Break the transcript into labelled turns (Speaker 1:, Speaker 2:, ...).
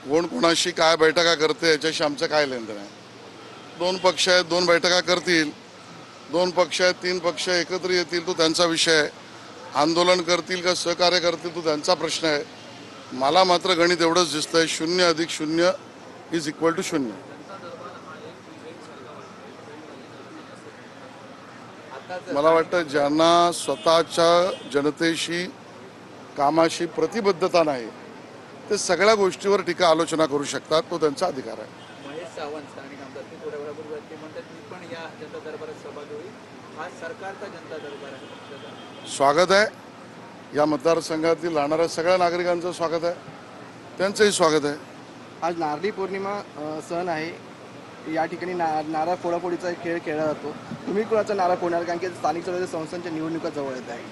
Speaker 1: कोण कोणाशी काय बैठका करते याच्याशी आमचं काय लेनदेन आहे. दोन पक्ष आहेत, दोन बैठका करतील. दोन पक्ष आहेत, तीन पक्ष एकत्र येतील तो त्यांचा विषय आहे. आंदोलन करतील का सहकार्य करतील तो त्यांचा प्रश्न आहे. मला मात्र गणित एवढंच दिसतंय, 0+0 = 0. मला वाटतं ज्यांना स्वतःच्या जनतेशी कामाशी प्रतिबद्धता नाही ते सगळ्या गोष्टीवर टीका आलोचना करू शकतात, तो त्यांचा अधिकार आहे.
Speaker 2: महेश सावंत स्थानिक आमदार ते थोड्या वेळापूर्वी ते म्हणतात मी पण या जनता दरबारात सहभागी होईल. हा सरकारचा जनता दरबार आहे पक्षाचा.
Speaker 1: स्वागत आहे. या मतदारसंघातील राहणाऱ्या सगळ्या नागरिकांचं स्वागत आहे, त्यांचंही स्वागत आहे.
Speaker 3: आज नारळी पौर्णिमा सण आहे. या ठिकाणी नारळ फोडाफोडीचा एक खेळ खेळला जातो. तुम्ही कोणाचा नारळ फोडणार, कारण की स्थानिक स्वराज्य संस्थांच्या निवडणुका जवळ येत आहे.